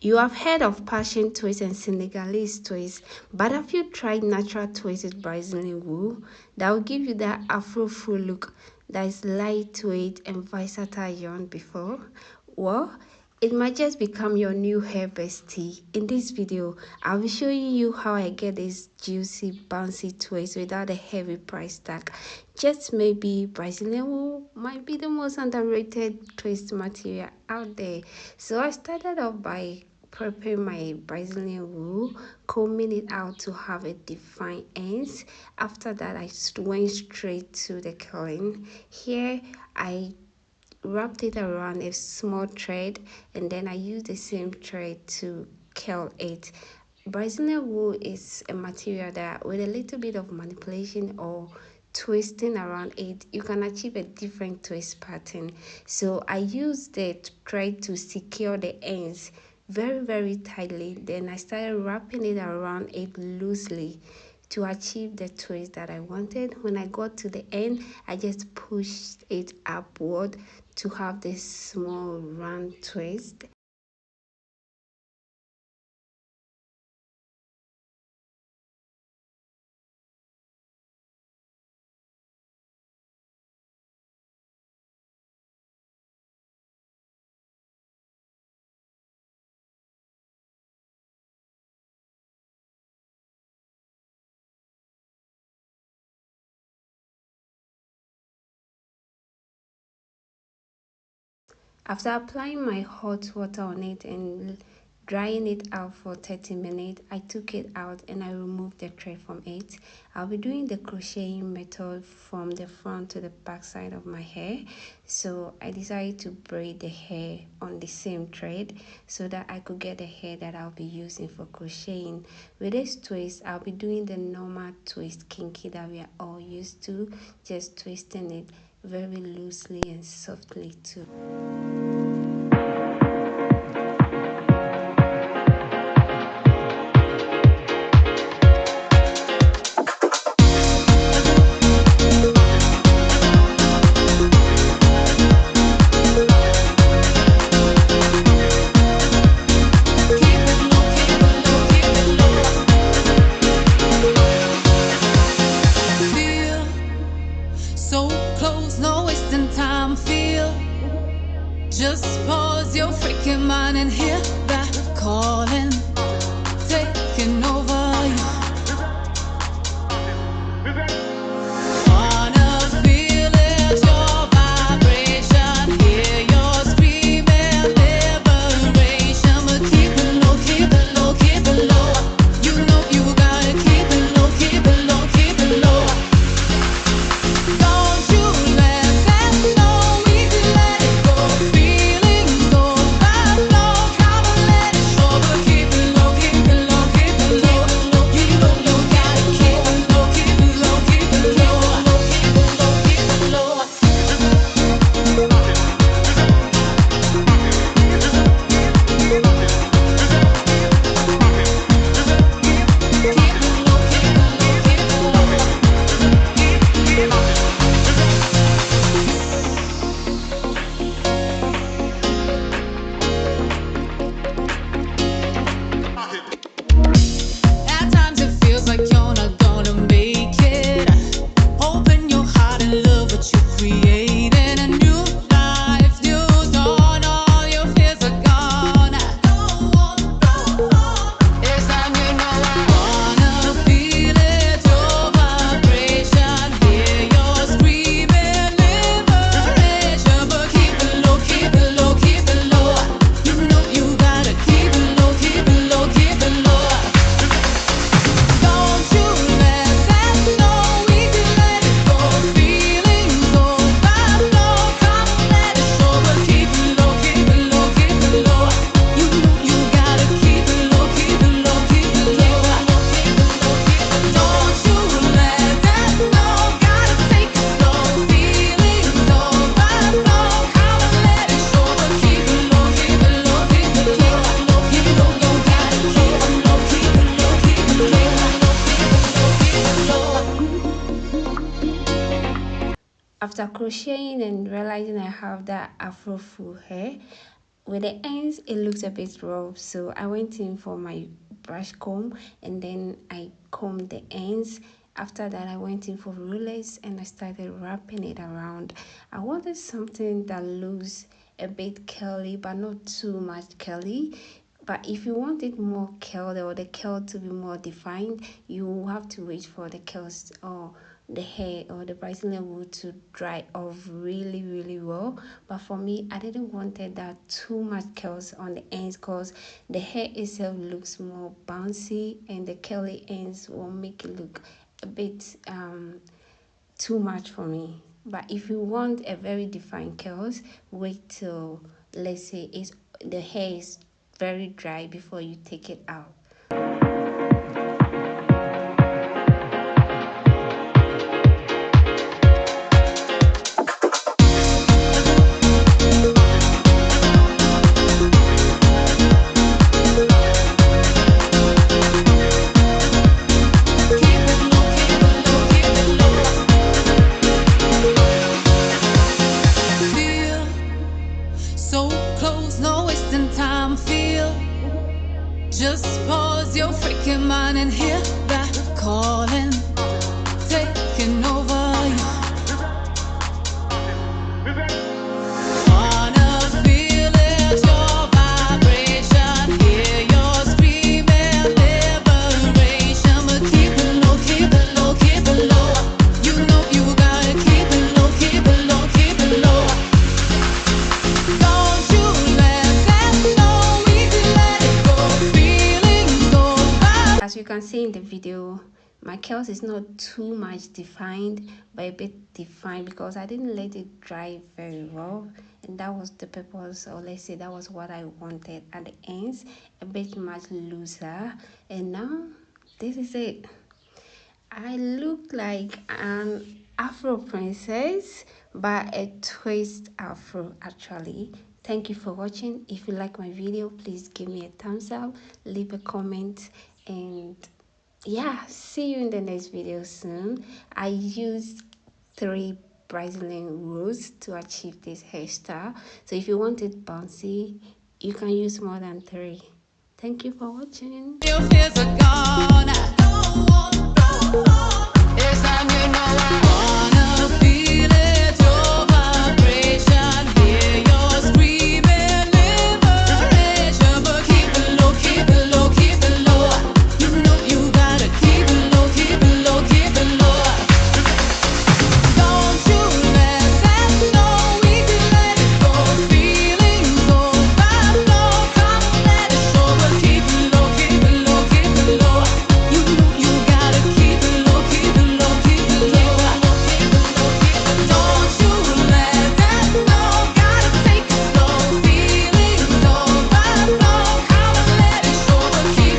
You have heard of passion twist and Senegalese twist, but have you tried natural twist with Brazilian wool? That will give you that Afro-full look that is lightweight and versatile yarn before. Well, it might just become your new hair bestie. In this video, I'll be showing you how I get this juicy, bouncy twist without a heavy price tag. Just maybe Brazilian wool might be the most underrated twist material out there. So I started off by prepping my Brazilian wool, combing it out to have a defined ends. After that, I went straight to the curling. Here, I wrapped it around a small thread, and then I used the same thread to curl it. Brazilian wool is a material that with a little bit of manipulation or twisting around it, you can achieve a different twist pattern. So I used the thread to secure the ends very tightly. Then I started wrapping it around it loosely to achieve the twist that I wanted. When I got to the end, I just pushed it upward to have this small round twist. After applying my hot water on it and drying it out for 30 minutes, I took it out and I removed the thread from it. I'll be doing the crocheting method from the front to the back side of my hair. So I decided to braid the hair on the same thread so that I could get the hair that I'll be using for crocheting. With this twist, I'll be doing the normal twist kinky that we are all used to, just twisting it very loosely and softly too. Just pause your freaking mind and hear that calling, taking over you. Wanna feel it, your vibration, hear your screaming liberation, but keep it low, keep it low, keep it low. You know you gotta keep it low, keep it low, keep it low. Don't you let that know, easy let it go. After crocheting and realizing I have that afro full hair, with the ends it looks a bit rough, so I went in for my brush comb and then I combed the ends. After that, I went in for rulers and I started wrapping it around. I wanted something that looks a bit curly but not too much curly. But if you want it more curled or the curl to be more defined, you have to wait for the curls or the hair or the Brazilian wool to dry off really well. But for me, I didn't wanted that too much curls on the ends because the hair itself looks more bouncy and the curly ends will make it look a bit too much for me. But if you want a very defined curls, wait till, let's say, it's the hair is very dry before you take it out. Just pause your freaking mind and hear that calling, taking over you. Wanna feel it, your vibration, hear your screaming liberation, but keep it low, keep it low, keep it low. You know you gotta keep it low, keep it low, keep it low. Don't you let that know, easy let it go. As you can see in the video, my curls is not too much defined but a bit defined because I didn't let it dry very well, and that was the purpose, or let's say that was what I wanted at the ends, a bit much looser. And now this is it. I look like an Afro princess, but a twist afro actually. Thank you for watching. If you like my video, please give me a thumbs up, leave a comment, and yeah, see you in the next video soon. I used 3 Brazilian roots to achieve this hairstyle, so if you want it bouncy, you can use more than 3. Thank you for watching. Your fears are gone. It's time you know